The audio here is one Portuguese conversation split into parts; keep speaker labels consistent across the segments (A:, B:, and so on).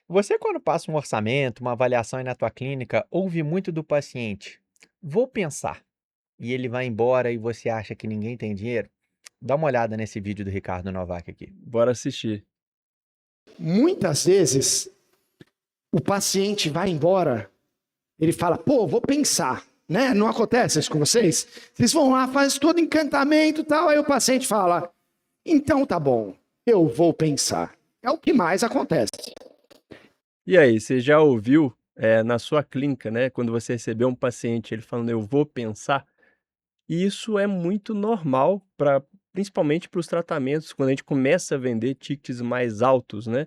A: Você, quando passa um orçamento, uma avaliação aí na tua clínica, ouve muito do paciente. Vou pensar. E ele vai embora e você acha que ninguém tem dinheiro? Dá uma olhada nesse vídeo do Ricardo Novak aqui.
B: Bora assistir.
C: Muitas vezes, o paciente vai embora, ele fala, pô, vou pensar, né? Não acontece isso com vocês? Vocês vão lá, fazem todo encantamento e tal, aí o paciente fala, então tá bom, eu vou pensar. É o que mais acontece.
B: E aí, você já ouviu na sua clínica, né? Quando você recebeu um paciente, ele falando, eu vou pensar. E isso é muito normal, principalmente para os tratamentos, quando a gente começa a vender tickets mais altos, né?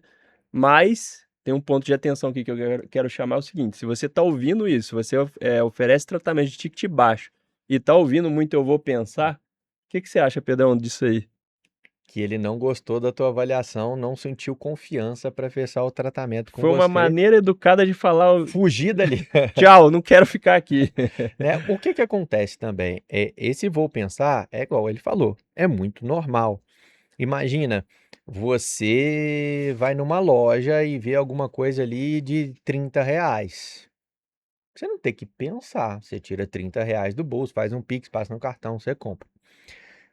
B: Mas tem um ponto de atenção aqui que eu quero chamar é o seguinte: se você está ouvindo isso, você oferece tratamento de ticket baixo e está ouvindo muito eu vou pensar, o que você acha, Pedrão, disso aí?
A: Que ele não gostou da tua avaliação, não sentiu confiança para fechar o tratamento com
B: Foi uma
A: você.
B: maneira educada de falar,
A: Fugir dali.
B: tchau, não quero ficar aqui.
A: Né? O que que acontece também? Esse vou pensar, é igual ele falou, é muito normal. Imagina, você vai numa loja e vê alguma coisa ali de R$ 30. Você não tem que pensar, você tira R$ 30 do bolso, faz um Pix, passa no cartão, você compra.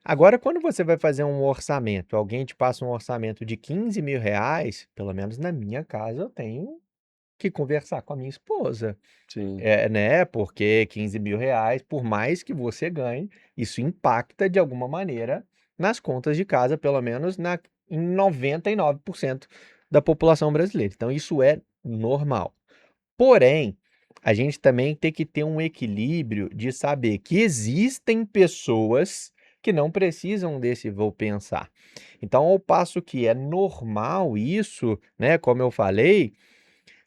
A: Agora, quando você vai fazer um orçamento, alguém te passa um orçamento de R$ 15.000, pelo menos na minha casa eu tenho que conversar com a minha esposa.
B: Sim,
A: Né? Porque R$ 15.000, por mais que você ganhe, isso impacta de alguma maneira nas contas de casa, pelo menos em 99% da população brasileira. Então, isso é normal. Porém, a gente também tem que ter um equilíbrio de saber que existem pessoas que não precisam desse vou pensar. Então, ao passo que é normal isso, né? Como eu falei,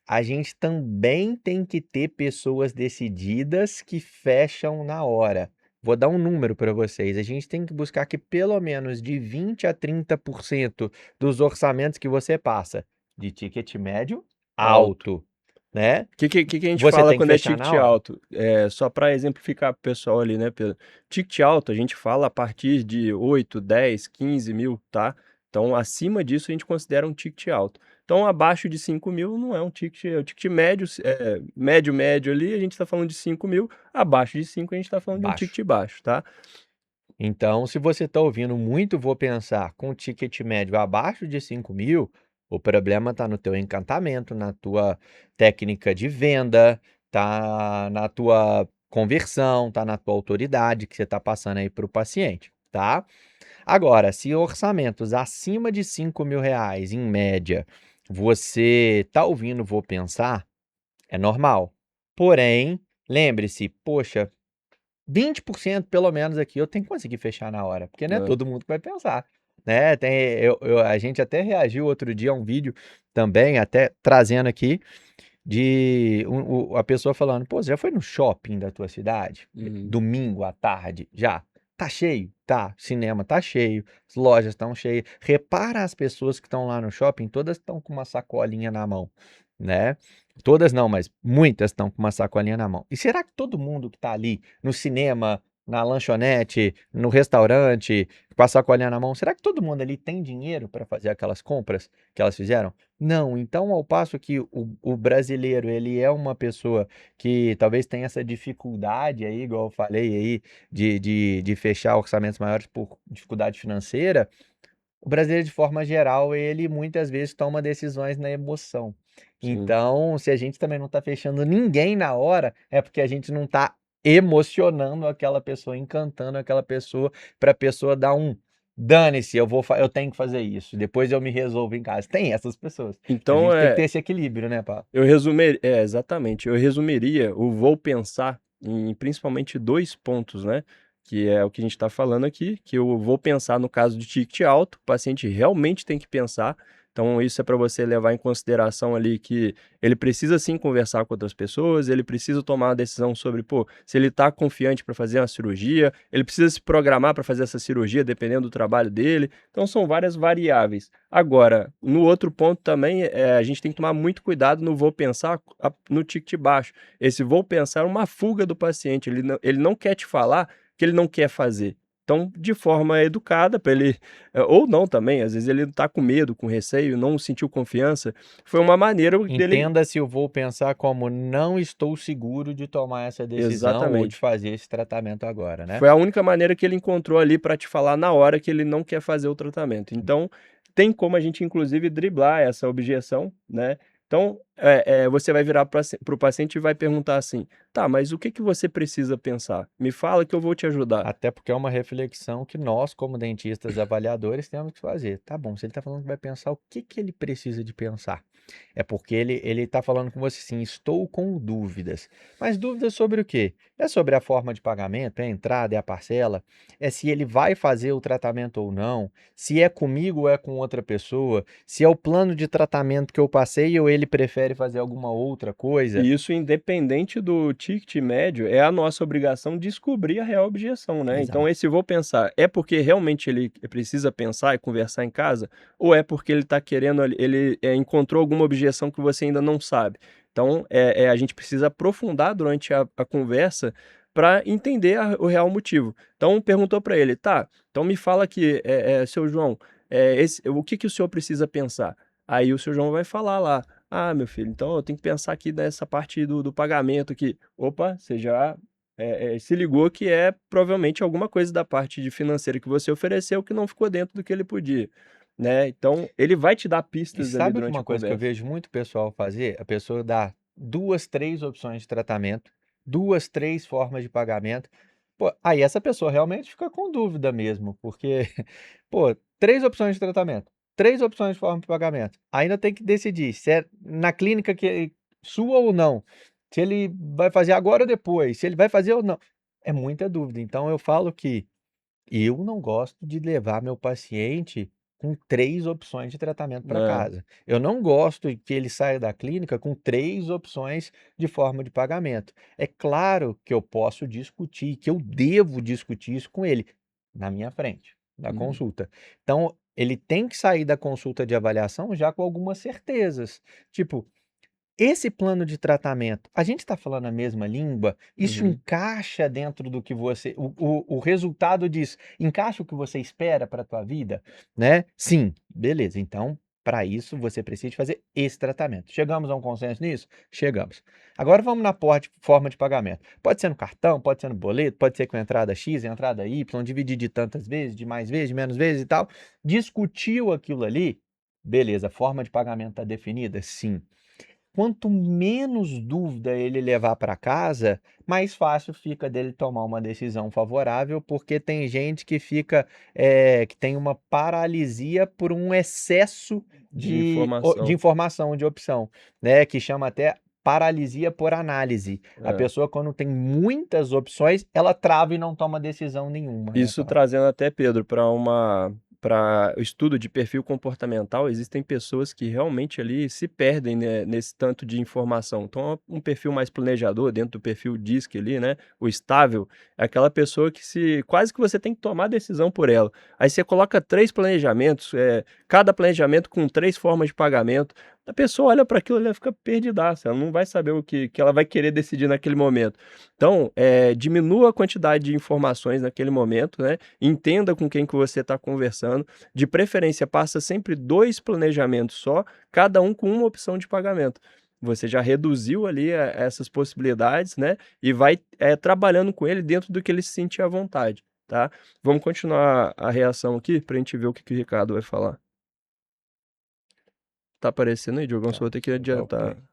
A: a gente também tem que ter pessoas decididas que fecham na hora. Vou dar um número para vocês. A gente tem que buscar que pelo menos de 20 a 30% dos orçamentos que você passa de ticket médio
B: alto.
A: alto, né?
B: O que a gente
A: Você
B: fala
A: tem que
B: quando é
A: fechar na
B: ticket
A: hora.
B: alto? Só para exemplificar para o pessoal ali, né, Pedro? Ticket alto a gente fala a partir de 8, 10, 15 mil, tá? Então, acima disso a gente considera um ticket alto. Então, abaixo de 5 mil não é um ticket, é um ticket médio, médio ali, a gente está falando de 5 mil. Abaixo de 5 a gente está falando de um
A: Baixo.
B: ticket baixo, tá?
A: Então, se você está ouvindo muito, vou pensar com ticket médio abaixo de 5.000, o problema está no teu encantamento, na tua técnica de venda, tá na tua conversão, tá na tua autoridade que você está passando aí para o paciente, tá? Agora, se orçamentos acima de R$ 5.000, em média, você está ouvindo, vou pensar, é normal. Porém, lembre-se, poxa, 20% pelo menos aqui eu tenho que conseguir fechar na hora, porque não é
B: Né?
A: todo mundo que vai pensar, né? A gente até reagiu outro dia a um vídeo também, até trazendo aqui, de a pessoa falando, pô, você já foi no shopping da tua cidade?
B: Uhum.
A: Domingo à tarde? Já. Tá cheio? Tá. Cinema tá cheio, as lojas estão cheias. Repara as pessoas que estão lá no shopping, todas estão com uma sacolinha na mão, né? Todas não, mas muitas estão com uma sacolinha na mão. E será que todo mundo que está ali no cinema, na lanchonete, no restaurante, com a sacolinha na mão, será que todo mundo ali tem dinheiro para fazer aquelas compras que elas fizeram? Não. Então, ao passo que o brasileiro, ele é uma pessoa que talvez tenha essa dificuldade aí, igual eu falei aí, de fechar orçamentos maiores por dificuldade financeira, o brasileiro, de forma geral, ele muitas vezes toma decisões na emoção.
B: Sim.
A: Então, se a gente também não está fechando ninguém na hora, é porque a gente não está emocionando aquela pessoa, encantando aquela pessoa, para a pessoa dar um dane-se, eu tenho que fazer isso, depois eu me resolvo em casa. Tem essas pessoas. A
B: Então,
A: gente tem que ter esse equilíbrio, né, Paulo?
B: exatamente. Eu resumiria o vou pensar em principalmente dois pontos, né? Que é o que a gente está falando aqui, que eu vou pensar no caso de ticket alto, o paciente realmente tem que pensar. Então, isso é para você levar em consideração ali que ele precisa sim conversar com outras pessoas, ele precisa tomar uma decisão sobre, pô, se ele está confiante para fazer uma cirurgia, ele precisa se programar para fazer essa cirurgia, dependendo do trabalho dele. Então, são várias variáveis. Agora, no outro ponto também, a gente tem que tomar muito cuidado no vou pensar no ticket baixo. Esse vou pensar é uma fuga do paciente, ele não quer te falar que ele não quer fazer. Então, de forma educada, para ele, ou não também, às vezes ele está com medo, com receio, não sentiu confiança, foi uma maneira dele.
A: Entenda-se, eu vou pensar como não estou seguro de tomar essa decisão ou de
B: Exatamente.
A: fazer esse tratamento agora, né?
B: Foi a única maneira que ele encontrou ali para te falar na hora que ele não quer fazer o tratamento. Então, tem como a gente, inclusive, driblar essa objeção, né? Então, você vai virar para o paciente e vai perguntar assim: tá, mas o que que você precisa pensar? Me fala que eu vou te ajudar.
A: Até porque é uma reflexão que nós, como dentistas avaliadores, temos que fazer. Tá bom, se ele está falando que vai pensar, o que que ele precisa de pensar? É porque ele está falando com você assim, estou com dúvidas. Mas dúvidas sobre o quê? É sobre a forma de pagamento, é a entrada, é a parcela, é se ele vai fazer o tratamento ou não, se é comigo ou é com outra pessoa, se é o plano de tratamento que eu passei ou ele prefere fazer alguma outra coisa.
B: E isso, independente do ticket médio, é a nossa obrigação descobrir a real objeção, né? Então,
A: Exato.
B: esse vou pensar, é porque realmente ele precisa pensar e conversar em casa, ou é porque ele está querendo, ele encontrou alguma objeção que você ainda não sabe? Então, a gente precisa aprofundar durante a conversa para entender o real motivo. Então, perguntou para ele, tá, então me fala aqui, seu João, o que que o senhor precisa pensar? Aí o seu João vai falar lá, ah, meu filho, então eu tenho que pensar aqui nessa parte do pagamento aqui. Opa, você já se ligou que é provavelmente alguma coisa da parte de financeira que você ofereceu que não ficou dentro do que ele podia, né? Então, ele vai te dar
A: E
B: pistas ali
A: sabe
B: durante a
A: uma coisa que eu
B: conversa.
A: vejo muito pessoal fazer? A pessoa dá 2, 3 opções de tratamento, 2, 3 formas de pagamento. Pô, aí essa pessoa realmente fica com dúvida mesmo, porque, pô, 3 opções de tratamento, 3 opções de forma de pagamento. Ainda tem que decidir se é na clínica que sua ou não, se ele vai fazer agora ou depois, se ele vai fazer ou não. É muita dúvida. Então eu falo que eu não gosto de levar meu paciente com 3 opções de tratamento para
B: É.
A: casa. Eu não gosto que ele saia da clínica com 3 opções de forma de pagamento. É claro que eu posso discutir, que eu devo discutir isso com ele, na minha frente, na
B: Uhum.
A: consulta. Então, ele tem que sair da consulta de avaliação já com algumas certezas, tipo, esse plano de tratamento, a gente está falando a mesma língua? Isso
B: Uhum.
A: encaixa dentro do que você o resultado disso, encaixa o que você espera para a tua vida, né? Sim, beleza, então, para isso você precisa de fazer esse tratamento. Chegamos a um consenso nisso? Chegamos. Agora vamos na forma de pagamento. Pode ser no cartão, pode ser no boleto, pode ser com entrada X, entrada Y, dividir de tantas vezes, de mais vezes, de menos vezes e tal. Discutiu aquilo ali, beleza, a forma de pagamento está definida? Sim. Quanto menos dúvida ele levar para casa, mais fácil fica dele tomar uma decisão favorável, porque tem gente que fica, que tem uma paralisia por um excesso
B: De
A: de
B: informação.
A: informação, de opção, né, que chama até paralisia por análise. A
B: É.
A: pessoa quando tem muitas opções, ela trava e não toma decisão nenhuma, né,
B: Isso
A: cara.
B: trazendo até, Pedro, para o estudo de perfil comportamental, existem pessoas que realmente ali se perdem, né, nesse tanto de informação. Então, um perfil mais planejador, dentro do perfil DISC ali, né, o estável, é aquela pessoa que se quase que você tem que tomar decisão por ela. Aí você coloca 3 planejamentos, cada planejamento com 3 formas de pagamento. A pessoa olha para aquilo, ela fica perdidaça, ela não vai saber o que ela vai querer decidir naquele momento. Então, diminua a quantidade de informações naquele momento, né? Entenda com quem que você está conversando. De preferência, passa sempre 2 planejamentos só, cada um com uma opção de pagamento. Você já reduziu ali essas possibilidades, né? E vai trabalhando com ele dentro do que ele se sentir à vontade, tá? Vamos continuar a reação aqui para a gente ver o que que o Ricardo vai falar. Tá aparecendo aí, Diogão? Só
A: Tá,
B: vou ter que
A: deixa eu dar o
B: adiantar.
A: play.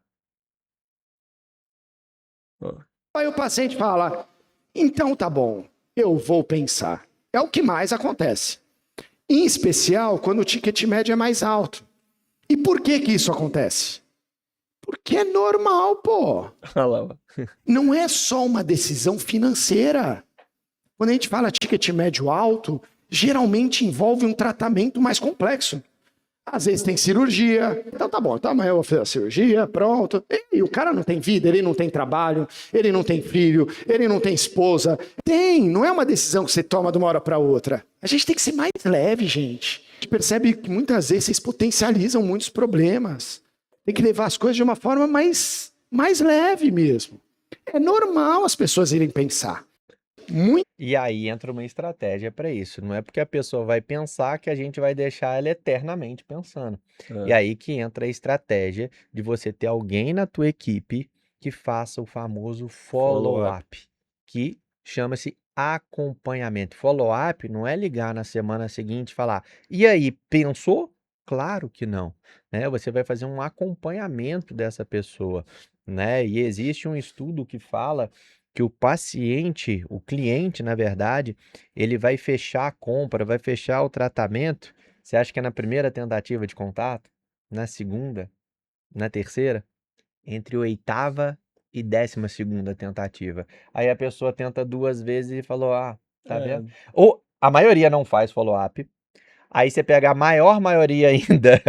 B: Ó.
C: Aí o paciente fala: então tá bom, eu vou pensar. É o que mais acontece. Em especial quando o ticket médio é mais alto. E por que que isso acontece? Porque é normal, pô.
B: Olha lá, ó.
C: Não é só uma decisão financeira. Quando a gente fala ticket médio alto, geralmente envolve um tratamento mais complexo. Às vezes tem cirurgia, então tá bom, então amanhã eu vou fazer a cirurgia, pronto. E o cara não tem vida, ele não tem trabalho, ele não tem filho, ele não tem esposa. Tem, não é uma decisão que você toma de uma hora para outra. A gente tem que ser mais leve, gente. A gente percebe que muitas vezes vocês potencializam muitos problemas. Tem que levar as coisas de uma forma mais leve mesmo. É normal as pessoas irem pensar. Muito.
A: E aí entra uma estratégia para isso. Não é porque a pessoa vai pensar que a gente vai deixar ela eternamente pensando. E
B: É,
A: aí que entra a estratégia de você ter alguém na tua equipe que faça o famoso
B: follow-up.
A: follow-up, que chama-se acompanhamento. Follow-up não é ligar na semana seguinte e falar: "E aí, pensou?" Claro que não, né? Você vai fazer um acompanhamento dessa pessoa, né? E existe um estudo que fala que o paciente, o cliente, na verdade, ele vai fechar a compra, vai fechar o tratamento. Você acha que é na primeira tentativa de contato? Na segunda? Na terceira? Entre oitava e 12ª tentativa. Aí a pessoa tenta 2 vezes e falou: "Ah, tá
B: É,
A: vendo?" Ou a maioria não faz follow-up. Aí você pega a maior maioria ainda,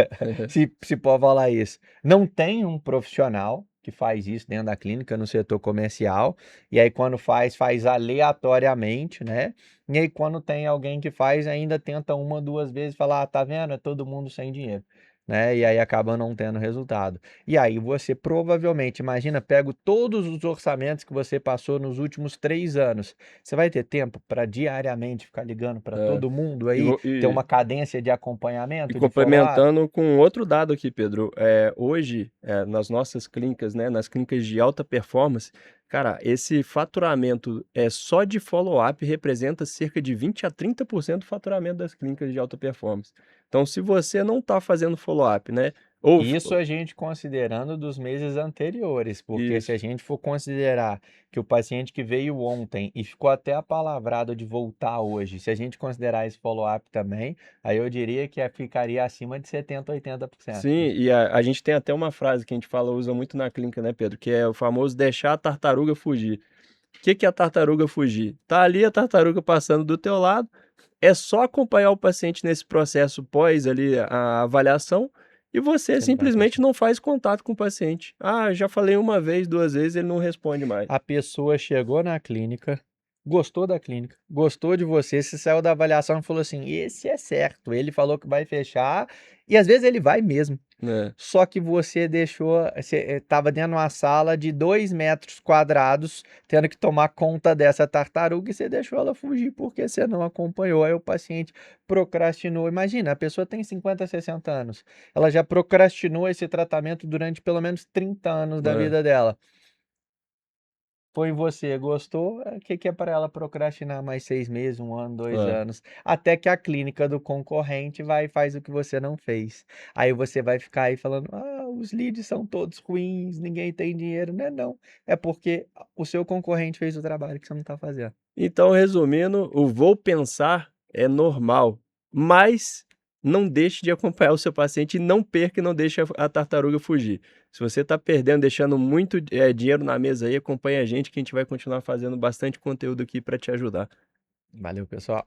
A: se pode falar isso, não tem um profissional que faz isso dentro da clínica, no setor comercial, e aí quando faz aleatoriamente, né? E aí quando tem alguém que faz, ainda tenta uma, 2 vezes e fala: "Ah, tá vendo? É todo mundo sem dinheiro." Né? E aí acaba não tendo resultado. E aí você provavelmente, imagina, pega todos os orçamentos que você passou nos últimos 3 anos. Você vai ter tempo para diariamente ficar ligando para
B: é.
A: todo mundo
B: E,
A: aí,
B: vo-
A: ter
B: e-
A: uma cadência de
B: e
A: acompanhamento, de follow-up?
B: complementando com outro dado aqui, Pedro, hoje, nas nossas clínicas, né, nas clínicas de alta performance, cara, esse faturamento só de follow-up representa cerca de 20 a 30% do faturamento das clínicas de alta performance. Então, se você não está fazendo follow-up, né, ou
A: Isso a gente considerando dos meses anteriores, porque se a
B: isso.
A: gente for considerar que o paciente que veio ontem e ficou até apalavrado de voltar hoje, se a gente considerar esse follow-up também, aí eu diria que ficaria acima de 70, 80%,
B: Sim,
A: né?
B: e a gente tem até uma frase que a gente fala, usa muito na clínica, né, Pedro? Que é o famoso deixar a tartaruga fugir. O que que é a tartaruga fugir? Tá ali a tartaruga passando do teu lado, é só acompanhar o paciente nesse processo pós ali a avaliação e você
A: Você não vai
B: simplesmente
A: fechar.
B: não faz contato com o paciente. Ah, já falei uma vez, 2 vezes, ele não responde mais.
A: A pessoa chegou na clínica, gostou da clínica, gostou de você, se saiu da avaliação e falou assim: esse é certo, ele falou que vai fechar, e às vezes ele vai mesmo.
B: Né?
A: Só que você deixou, você estava dentro de uma sala de 2 metros quadrados, tendo que tomar conta dessa tartaruga e você deixou ela fugir porque você não acompanhou. Aí o paciente procrastinou. Imagina, a pessoa tem 50, 60 anos. Ela já procrastinou esse tratamento durante pelo menos 30 anos da
B: É,
A: vida dela. Foi você, gostou? O que que é para ela procrastinar mais 6 meses, 1 ano, dois
B: é.
A: anos, até que a clínica do concorrente vai e faz o que você não fez. Aí você vai ficar aí falando: "Ah, os leads são todos ruins, ninguém tem dinheiro." Não é não, é porque o seu concorrente fez o trabalho que você não está fazendo.
B: Então, resumindo, o vou pensar é normal, mas não deixe de acompanhar o seu paciente e não perca e não deixe a tartaruga fugir. Se você está perdendo, deixando muito dinheiro na mesa aí, acompanha a gente que a gente vai continuar fazendo bastante conteúdo aqui para te ajudar.
A: Valeu, pessoal.